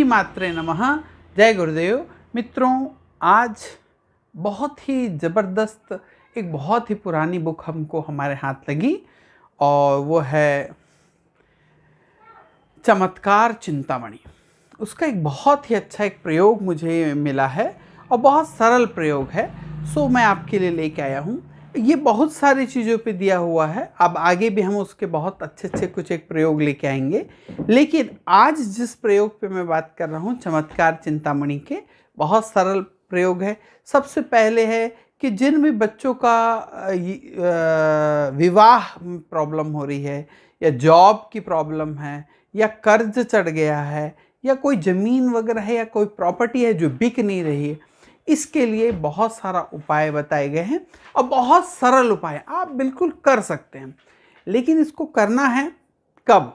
मात्रे नमः। जय गुरुदेव। मित्रों, आज बहुत ही ज़बरदस्त एक बहुत ही पुरानी बुक हमको हमारे हाथ लगी और वो है चमत्कार चिंतामणि। उसका एक बहुत ही अच्छा एक प्रयोग मुझे मिला है और बहुत सरल प्रयोग है, सो मैं आपके लिए लेके आया हूँ। ये बहुत सारी चीज़ों पे दिया हुआ है, अब आगे भी हम उसके बहुत अच्छे कुछ एक प्रयोग लेके आएंगे, लेकिन आज जिस प्रयोग पे मैं बात कर रहा हूँ चमत्कार चिंतामणि के, बहुत सरल प्रयोग है। सबसे पहले है कि जिन भी बच्चों का विवाह प्रॉब्लम हो रही है या जॉब की प्रॉब्लम है या कर्ज चढ़ गया है या कोई ज़मीन वगैरह है या कोई प्रॉपर्टी है जो बिक नहीं रही है, इसके लिए बहुत सारा उपाय बताए गए हैं और बहुत सरल उपाय आप बिल्कुल कर सकते हैं। लेकिन इसको करना है कब,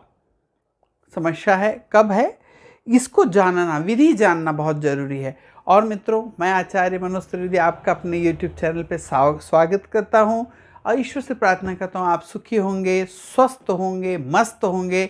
समस्या है कब है, इसको जानना, विधि जानना बहुत ज़रूरी है। और मित्रों, मैं आचार्य मनोज त्रिवेदी आपका अपने YouTube चैनल पे स्वागत करता हूँ और ईश्वर से प्रार्थना करता हूँ आप सुखी होंगे, स्वस्थ होंगे, मस्त होंगे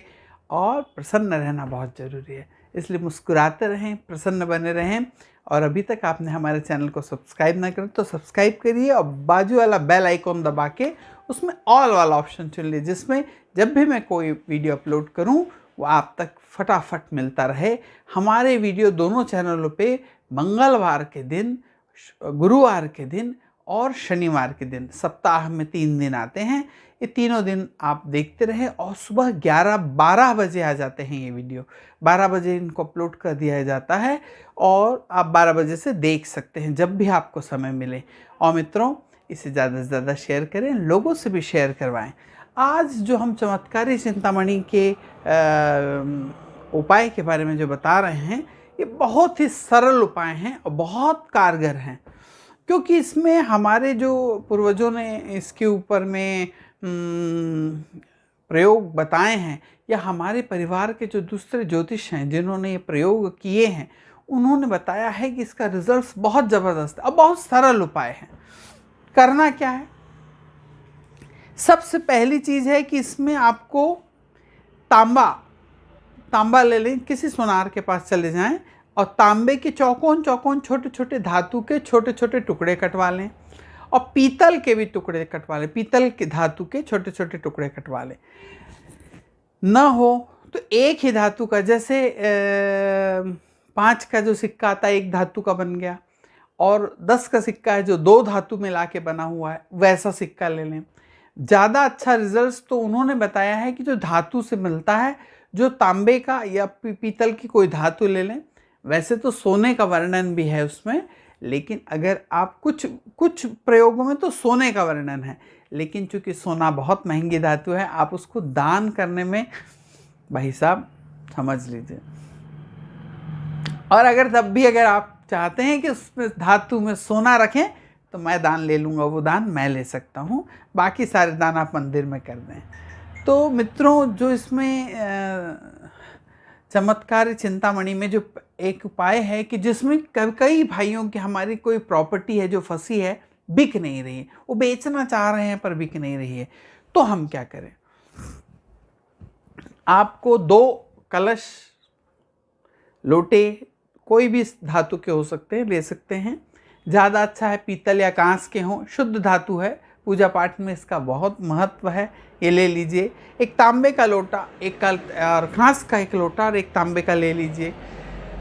और प्रसन्न रहना बहुत ज़रूरी है। इसलिए मुस्कुराते रहें, प्रसन्न बने रहें। और अभी तक आपने हमारे चैनल को सब्सक्राइब ना करें तो सब्सक्राइब करिए और बाजू वाला बेल आइकॉन दबा के उसमें ऑल वाला ऑप्शन चुन लीजिए, जिसमें जब भी मैं कोई वीडियो अपलोड करूं वो आप तक फटाफट मिलता रहे। हमारे वीडियो दोनों चैनलों पे मंगलवार के दिन, गुरुवार के दिन और शनिवार के दिन, सप्ताह में 3 दिन आते हैं। ये तीनों दिन आप देखते रहे और सुबह 11-12 बजे आ जाते हैं। ये वीडियो 12 बजे इनको अपलोड कर दिया जाता है और आप 12 बजे से देख सकते हैं जब भी आपको समय मिले। और मित्रों, इसे ज़्यादा से ज़्यादा शेयर करें, लोगों से भी शेयर करवाएं। आज जो हम चमत्कारी चिंतामणि के उपाय के बारे में जो बता रहे हैं, ये बहुत ही सरल उपाय हैं और बहुत कारगर हैं, क्योंकि इसमें हमारे जो पूर्वजों ने इसके ऊपर में प्रयोग बताए हैं या हमारे परिवार के जो दूसरे ज्योतिष हैं जिन्होंने ये प्रयोग किए हैं, उन्होंने बताया है कि इसका रिजल्ट्स बहुत ज़बरदस्त और बहुत सरल उपाय है। करना क्या है? सबसे पहली चीज़ है कि इसमें आपको तांबा ले लें, किसी सुनार के पास चले जाएं और तांबे के चौकोन छोटे छोटे धातु के छोटे छोटे टुकड़े कटवा लें और पीतल के भी टुकड़े कटवा लें, पीतल के धातु के छोटे छोटे टुकड़े कटवा लें। न हो तो एक ही धातु का, जैसे 5 का जो सिक्का आता है 1 धातु का बन गया, और 10 का सिक्का है जो 2 धातु मिला के बना हुआ है, वैसा सिक्का ले लें। ज़्यादा अच्छा रिजल्ट्स तो उन्होंने बताया है कि जो धातु से मिलता है, जो तांबे का या पीतल की कोई धातु ले लें। वैसे तो सोने का वर्णन भी है उसमें, लेकिन अगर आप कुछ प्रयोगों में तो सोने का वर्णन है, लेकिन चूंकि सोना बहुत महंगी धातु है, आप उसको दान करने में भाई साहब समझ लीजिए। और अगर तब भी अगर आप चाहते हैं कि उसमें धातु में सोना रखें तो मैं दान ले लूँगा, वो दान मैं ले सकता हूँ, बाकी सारे दान आप मंदिर में कर दें। तो मित्रों, जो इसमें चमत्कार चिंतामणि में जो एक उपाय है कि जिसमें कई भाइयों की हमारी कोई प्रॉपर्टी है जो फंसी है, बिक नहीं रही है, वो बेचना चाह रहे हैं पर बिक नहीं रही है, तो हम क्या करें? आपको 2 कलश, लोटे कोई भी धातु के हो सकते हैं, ले सकते हैं। ज़्यादा अच्छा है पीतल या कांस के हों, शुद्ध धातु है, पूजा पाठ में इसका बहुत महत्व है, ये ले लीजिए। एक तांबे का लोटा, और कांस का एक लोटा और एक तांबे का ले लीजिए।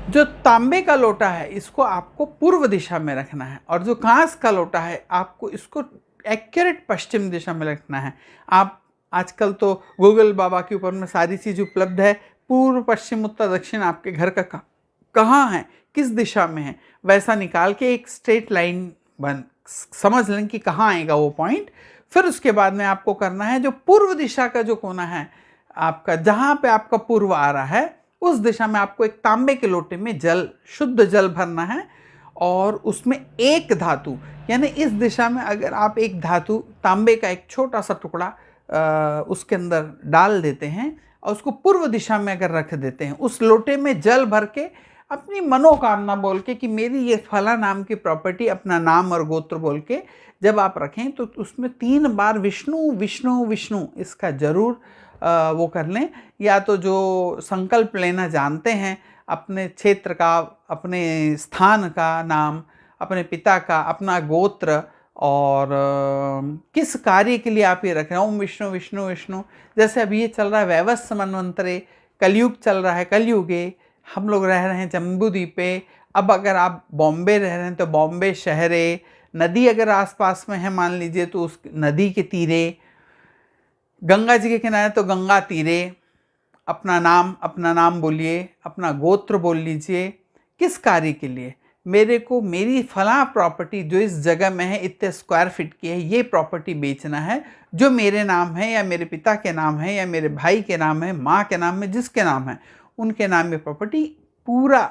जो तांबे का लोटा है इसको आपको पूर्व दिशा में रखना है और जो कांस का लोटा है आपको इसको एक्यूरेट पश्चिम दिशा में रखना है। आप आजकल तो गूगल बाबा के ऊपर में सारी चीज़ उपलब्ध है, पूर्व पश्चिम उत्तर दक्षिण आपके घर का कहाँ है, किस दिशा में है, वैसा निकाल के एक स्ट्रेट लाइन समझ लें कि कहाँ आएगा वो पॉइंट। फिर उसके बाद में आपको करना है, जो पूर्व दिशा का जो कोना है आपका, जहाँ पे आपका पूर्व आ रहा है, उस दिशा में आपको एक तांबे के लोटे में जल, शुद्ध जल भरना है और उसमें एक धातु, यानी इस दिशा में अगर आप एक धातु तांबे का एक छोटा सा टुकड़ा उसके अंदर डाल देते हैं और उसको पूर्व दिशा में अगर रख देते हैं, उस लोटे में जल भर के अपनी मनोकामना बोल के कि मेरी ये फला नाम की प्रॉपर्टी, अपना नाम और गोत्र बोल के जब आप रखें तो उसमें 3 बार विष्णु विष्णु विष्णु इसका जरूर वो कर लें। या तो जो संकल्प लेना जानते हैं अपने क्षेत्र का, अपने स्थान का नाम, अपने पिता का, अपना गोत्र, और किस कार्य के लिए आप ये रख रहे हैं। ओम विष्णु विष्णु विष्णु। जैसे अभी ये चल रहा है वैवस्वत मन्वंतरे, कलयुग चल रहा है, कलयुगे हम लोग रह रहे हैं जम्बूद्वीपे। अब अगर आप बॉम्बे रह रहे हैं तो बॉम्बे शहरे, नदी अगर आसपास में है मान लीजिए तो उस नदी के तीरे, गंगा जी के किनारे तो गंगा तीरे। अपना नाम बोलिए, अपना गोत्र बोल लीजिए। किस कार्य के लिए? मेरे को मेरी फला प्रॉपर्टी जो इस जगह में है, इतने स्क्वायर फीट की है, ये प्रॉपर्टी बेचना है, जो मेरे नाम है या मेरे पिता के नाम है या मेरे भाई के नाम है, माँ के नाम है, जिसके नाम है उनके नाम में प्रॉपर्टी, पूरा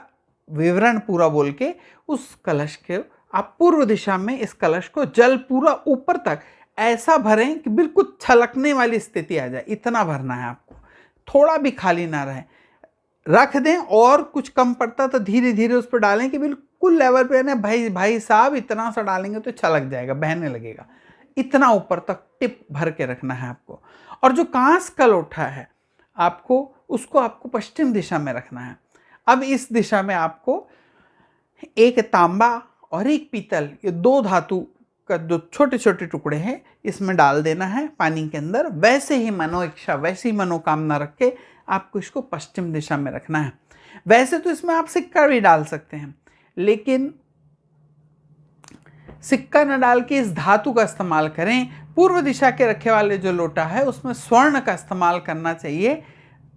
विवरण पूरा बोल के उस कलश के आप पूर्व दिशा में इस कलश को जल पूरा ऊपर तक ऐसा भरें कि बिल्कुल छलकने वाली स्थिति आ जाए। इतना भरना है आपको, थोड़ा भी खाली ना रहे। रख दें और कुछ कम पड़ता तो धीरे धीरे उस पर डालें कि बिल्कुल लेवल पे ना, भाई साहब इतना सा डालेंगे तो छलक जाएगा, बहने लगेगा। इतना ऊपर तक टिप भर के रखना है आपको। और जो कांस का लोटा है उसको आपको पश्चिम दिशा में रखना है। अब इस दिशा में आपको एक तांबा और एक पीतल, ये दो धातु का जो छोटे छोटे टुकड़े हैं इसमें डाल देना है पानी के अंदर। वैसे ही मनोइच्छा, वैसे ही मनोकामना रख के आपको इसको पश्चिम दिशा में रखना है। वैसे तो इसमें आप सिक्का भी डाल सकते हैं, लेकिन सिक्का न डाल के इस धातु का इस्तेमाल करें। पूर्व दिशा के रखे वाले जो लोटा है उसमें स्वर्ण का इस्तेमाल करना चाहिए।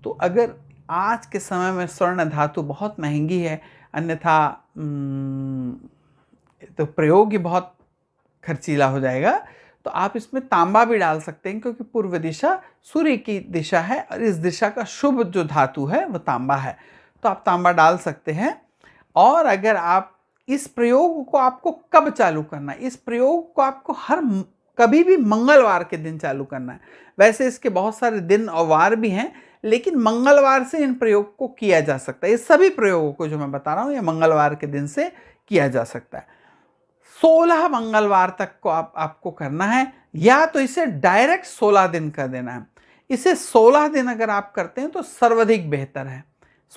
तो अगर आज के समय में स्वर्ण धातु बहुत महंगी है, अन्यथा तो प्रयोग ही बहुत खर्चीला हो जाएगा, तो आप इसमें तांबा भी डाल सकते हैं, क्योंकि पूर्व दिशा सूर्य की दिशा है और इस दिशा का शुभ जो धातु है वो तांबा है, तो आप तांबा डाल सकते हैं। और अगर आप इस प्रयोग को आपको कब चालू करना है, इस प्रयोग को आपको कभी भी मंगलवार के दिन चालू करना है। वैसे इसके बहुत सारे दिन और वार भी हैं, लेकिन मंगलवार से इन प्रयोग को किया जा सकता है। ये सभी प्रयोगों को जो मैं बता रहा हूँ ये मंगलवार के दिन से किया जा सकता है। 16 मंगलवार तक को आपको करना है, या तो इसे डायरेक्ट 16 दिन कर देना है। इसे 16 दिन अगर आप करते हैं तो सर्वाधिक बेहतर है।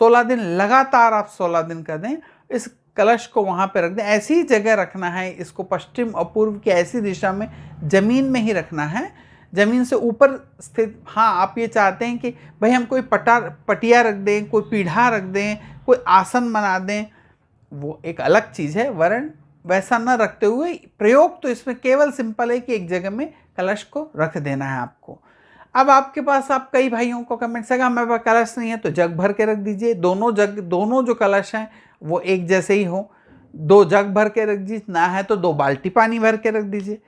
16 दिन लगातार आप 16 दिन कर दें। इस कलश को वहाँ पे रख दें, ऐसी जगह रखना है इसको, पश्चिम और पूर्व की ऐसी दिशा में, जमीन में ही रखना है, जमीन से ऊपर स्थित। हाँ, आप ये चाहते हैं कि भाई हम कोई पटिया रख दें, कोई पीढ़ा रख दें, कोई आसन बना दें, वो एक अलग चीज़ है, वरन वैसा न रखते हुए प्रयोग तो इसमें केवल सिंपल है कि एक जगह में कलश को रख देना है आपको। अब आपके पास, आप कई भाइयों को कमेंट्स आएगा हमारे पास कलश नहीं है, तो जग भर के रख दीजिए। दोनों जो कलश हैं वो एक जैसे ही हो, 2 जग भर के रख दीजिए, ना है तो 2 बाल्टी पानी भर के रख दीजिए।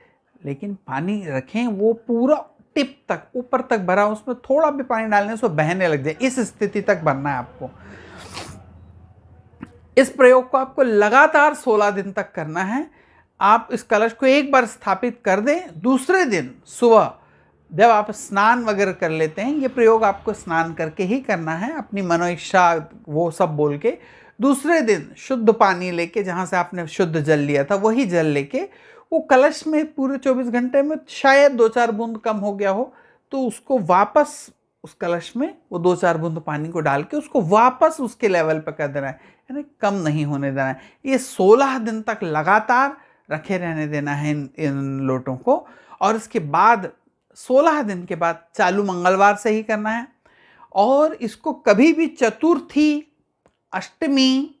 लेकिन पानी रखें वो पूरा टिप तक ऊपर तक भरा, उसमें थोड़ा भी पानी डालने से बहने लग जाए, इस स्थिति तक भरना है आपको। इस प्रयोग को आपको लगातार 16 दिन तक करना है। आप इस कलश को एक बार स्थापित कर दें, दूसरे दिन सुबह जब आप स्नान वगैरह कर लेते हैं, ये प्रयोग आपको स्नान करके ही करना है, अपनी मनोइच्छा वो सब बोल के। दूसरे दिन शुद्ध पानी लेके, जहाँ से आपने शुद्ध जल लिया था वही जल लेके वो कलश में पूरे 24 घंटे में शायद 2-4 बूंद कम हो गया हो, तो उसको वापस उस कलश में वो 2-4 बूंद पानी को डाल के उसको वापस उसके लेवल पर कर देना है, यानी कम नहीं होने देना है। ये 16 दिन तक लगातार रखे रहने देना है इन लोटों को। और इसके बाद 16 दिन के बाद चालू मंगलवार से ही करना है। और इसको कभी भी चतुर्थी, अष्टमी,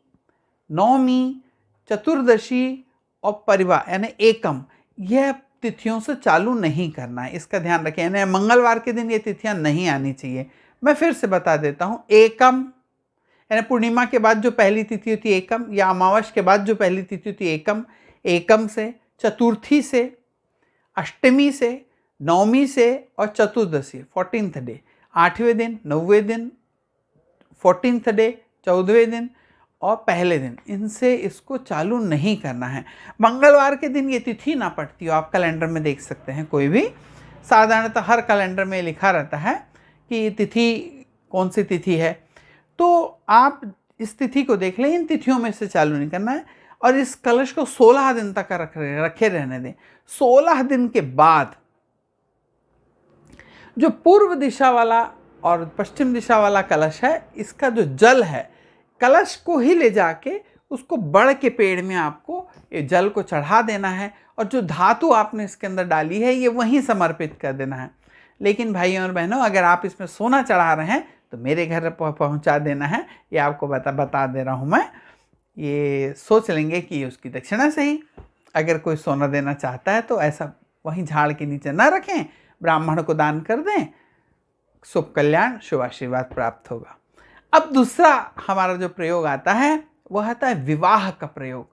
नवमी, चतुर्दशी और परिवार यानी एकम, यह तिथियों से चालू नहीं करना है, इसका ध्यान रखें। यानी मंगलवार के दिन ये तिथियां नहीं आनी चाहिए। मैं फिर से बता देता हूँ, एकम यानी पूर्णिमा के बाद जो पहली तिथि होती है एकम, या अमावस के बाद जो पहली तिथि होती है एकम, एकम से, चतुर्थी से, अष्टमी से, नवमी से और चतुर्दशी 14th डे, 8वें दिन, 9वें दिन, 14th डे, 14वें दिन और पहले दिन, इनसे इसको चालू नहीं करना है। मंगलवार के दिन ये तिथि ना पड़ती हो, आप कैलेंडर में देख सकते हैं, कोई भी साधारणतः हर कैलेंडर में लिखा रहता है कि तिथि कौन सी तिथि है, तो आप इस तिथि को देख लें, इन तिथियों में से चालू नहीं करना है। और इस कलश को 16 दिन तक रखे रहने दें। 16 दिन के बाद जो पूर्व दिशा वाला और पश्चिम दिशा वाला कलश है, इसका जो जल है कलश को ही ले जाके उसको बड़ के पेड़ में आपको ये जल को चढ़ा देना है और जो धातु आपने इसके अंदर डाली है ये वहीं समर्पित कर देना है। लेकिन भाइयों और बहनों, अगर आप इसमें सोना चढ़ा रहे हैं तो मेरे घर पहुंचा देना है, ये आपको बता दे रहा हूं मैं। ये सोच लेंगे कि उसकी दक्षिणा से ही अगर कोई सोना देना चाहता है तो ऐसा वहीं झाड़ के नीचे न रखें, ब्राह्मण को दान कर दें, शुभ कल्याण शुभ आशीर्वाद प्राप्त होगा। अब दूसरा हमारा जो प्रयोग आता है वह आता है विवाह का प्रयोग।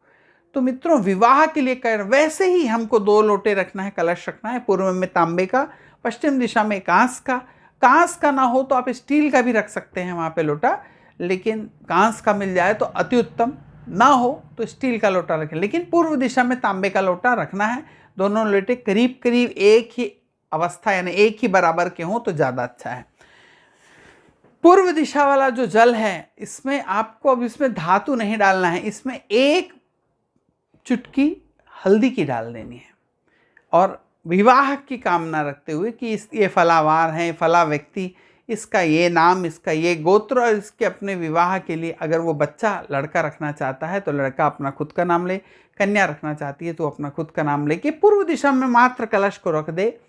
तो मित्रों, विवाह के लिए वैसे ही हमको 2 लोटे रखना है, कलश रखना है। पूर्व में तांबे का, पश्चिम दिशा में कांस का। कांस का ना हो तो आप स्टील का भी रख सकते हैं वहाँ पे लोटा, लेकिन कांस का मिल जाए तो अति उत्तम, ना हो तो स्टील का लोटा रखें, लेकिन पूर्व दिशा में तांबे का लोटा रखना है। दोनों लोटे करीब करीब एक ही अवस्था यानी एक ही बराबर के हों तो ज़्यादा अच्छा है। पूर्व दिशा वाला जो जल है इसमें आपको अब इसमें धातु नहीं डालना है, इसमें 1 चुटकी हल्दी की डाल देनी है और विवाह की कामना रखते हुए कि ये फलावार है, फला व्यक्ति, इसका ये नाम, इसका ये गोत्र और इसके अपने विवाह के लिए अगर वो बच्चा लड़का रखना चाहता है तो लड़का अपना खुद का नाम ले, कन्या रखना चाहती है तो अपना खुद का नाम लेके पूर्व दिशा में मात्र कलश को रख दे।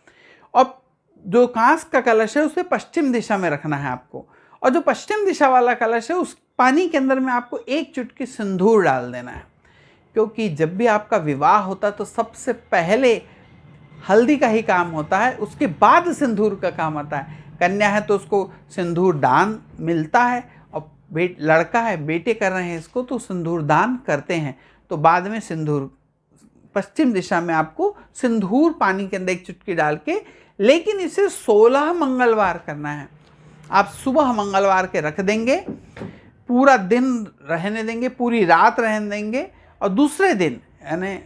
और जो कांस का कलश है उसे पश्चिम दिशा में रखना है आपको, और जो पश्चिम दिशा वाला कलश है उस पानी के अंदर में आपको 1 चुटकी सिंदूर डाल देना है। क्योंकि जब भी आपका विवाह होता है तो सबसे पहले हल्दी का ही काम होता है, उसके बाद सिंदूर का काम आता है। कन्या है तो उसको सिंदूर दान मिलता है, और लड़का है, बेटे कर रहे हैं इसको तो सिंदूर दान करते हैं। तो बाद में सिंदूर पश्चिम दिशा में आपको सिंदूर पानी के अंदर 1 चुटकी डाल के, लेकिन इसे 16 मंगलवार करना है। आप सुबह मंगलवार के रख देंगे, पूरा दिन रहने देंगे, पूरी रात रहने देंगे, और दूसरे दिन यानी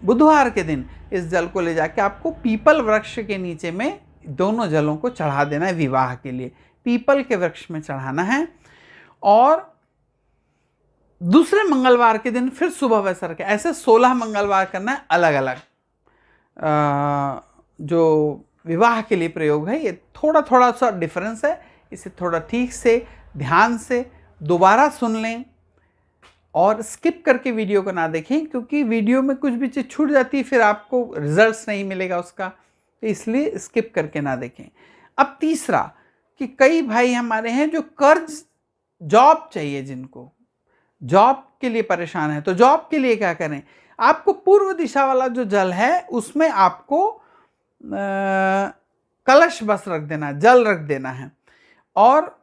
बुधवार के दिन इस जल को ले जाके आपको पीपल वृक्ष के नीचे में दोनों जलों को चढ़ा देना है। विवाह के लिए पीपल के वृक्ष में चढ़ाना है, और दूसरे मंगलवार के दिन फिर सुबह वैसा रखें। ऐसे 16 मंगलवार करना है अलग अलग। जो विवाह के लिए प्रयोग है ये थोड़ा सा डिफरेंस है, इसे थोड़ा ठीक से ध्यान से दोबारा सुन लें और स्किप करके वीडियो को ना देखें, क्योंकि वीडियो में कुछ भी चीज़ छूट जाती है फिर आपको रिजल्ट्स नहीं मिलेगा उसका, तो इसलिए स्किप करके ना देखें। अब तीसरा कि कई भाई हमारे हैं जो कर्ज, जॉब चाहिए, जिनको जॉब के लिए परेशान है, तो जॉब के लिए क्या करें? आपको पूर्व दिशा वाला जो जल है उसमें आपको कलश बस रख देना, जल रख देना है, और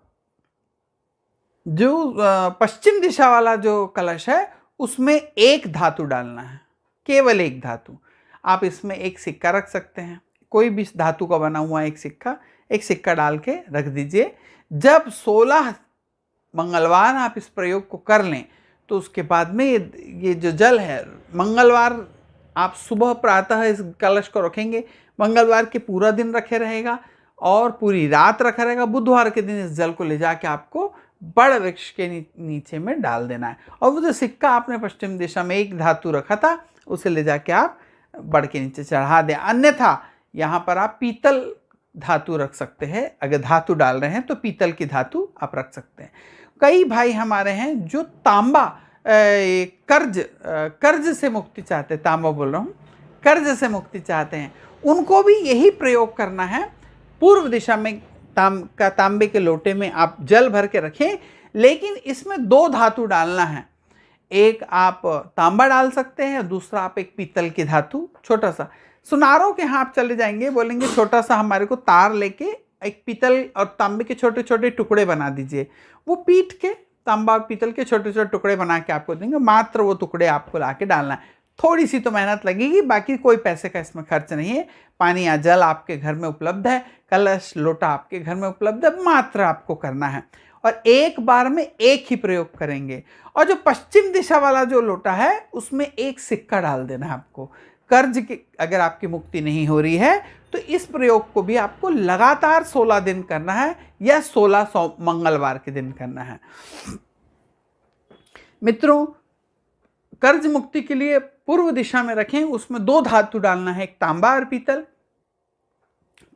जो पश्चिम दिशा वाला जो कलश है उसमें 1 धातु डालना है, केवल 1 धातु। आप इसमें 1 सिक्का रख सकते हैं, कोई भी धातु का बना हुआ 1 सिक्का डाल के रख दीजिए। जब 16 मंगलवार आप इस प्रयोग को कर लें तो उसके बाद में ये जो जल है, मंगलवार आप सुबह प्रातः इस कलश को रखेंगे, मंगलवार के पूरा दिन रखे रहेगा और पूरी रात रखा रहेगा। बुधवार के दिन इस जल को ले जाके आपको बड़ वृक्ष के नीचे में डाल देना है, और वो जो सिक्का आपने पश्चिम दिशा में 1 धातु रखा था उसे ले जाके आप बड़ के नीचे चढ़ा दें। अन्यथा यहाँ पर आप पीतल धातु रख सकते हैं, अगर धातु डाल रहे हैं तो पीतल की धातु आप रख सकते हैं। कई भाई हमारे हैं जो तांबा कर्ज से मुक्ति चाहते हैं, तांबा बोल रहा हूँ, कर्ज से मुक्ति चाहते हैं, उनको भी यही प्रयोग करना है। पूर्व दिशा में तांबे के लोटे में आप जल भर के रखें, लेकिन इसमें 2 धातु डालना है। एक आप तांबा डाल सकते हैं, दूसरा आप एक पीतल की धातु, छोटा सा। सुनारों के यहाँ आप चले जाएंगे, बोलेंगे छोटा सा हमारे को तार लेके एक पीतल और तांबे के छोटे छोटे टुकड़े बना दीजिए। वो पीट के तांबा और पीतल के छोटे छोटे टुकड़े बना के आपको देंगे, मात्र वो टुकड़े आपको ला के डालना है। थोड़ी सी तो मेहनत लगेगी, बाकी कोई पैसे का इसमें खर्च नहीं है। पानी या जल आपके घर में उपलब्ध है, कलश लोटा आपके घर में उपलब्ध है, मात्र आपको करना है, और एक बार में 1 ही प्रयोग करेंगे। और जो पश्चिम दिशा वाला जो लोटा है उसमें 1 सिक्का डाल देना है आपको। कर्ज की अगर आपकी मुक्ति नहीं हो रही है तो इस प्रयोग को भी आपको लगातार 16 दिन करना है, या 16 मंगलवार के दिन करना है। मित्रों, कर्ज मुक्ति के लिए पूर्व दिशा में रखें, उसमें 2 धातु डालना है, एक तांबा और पीतल।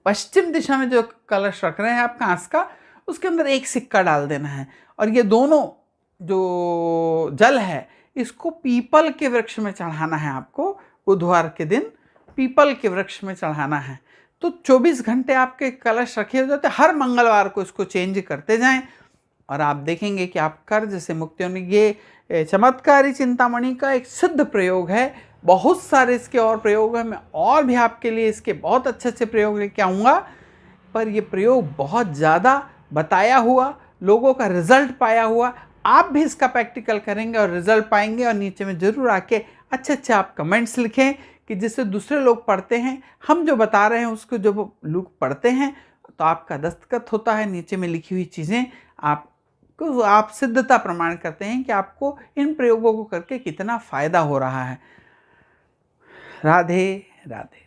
पश्चिम दिशा में जो कलश रख रहे हैं आप कांस का, उसके अंदर 1 सिक्का डाल देना है, और ये दोनों जो जल है इसको पीपल के वृक्ष में चढ़ाना है आपको, बुधवार के दिन पीपल के वृक्ष में चढ़ाना है। तो 24 घंटे आपके कलश रखे हो जाते, हर मंगलवार को इसको चेंज करते जाएं और आप देखेंगे कि आप कर्ज से मुक्ति होने। ये चमत्कारी चिंतामणि का एक सिद्ध प्रयोग है। बहुत सारे इसके और प्रयोग हैं, मैं और भी आपके लिए इसके बहुत अच्छे अच्छे प्रयोग लेके आऊँगा, पर ये प्रयोग बहुत ज़्यादा बताया हुआ, लोगों का रिजल्ट पाया हुआ, आप भी इसका प्रैक्टिकल करेंगे और रिजल्ट पाएंगे। और नीचे में ज़रूर आके अच्छे अच्छे आप कमेंट्स लिखें कि जिससे दूसरे लोग पढ़ते हैं, हम जो बता रहे हैं उसको जब लोग पढ़ते हैं तो आपका दस्तखत होता है, नीचे में लिखी हुई चीज़ें आप सिद्धता प्रमाण करते हैं कि आपको इन प्रयोगों को करके कितना फ़ायदा हो रहा है। राधे राधे।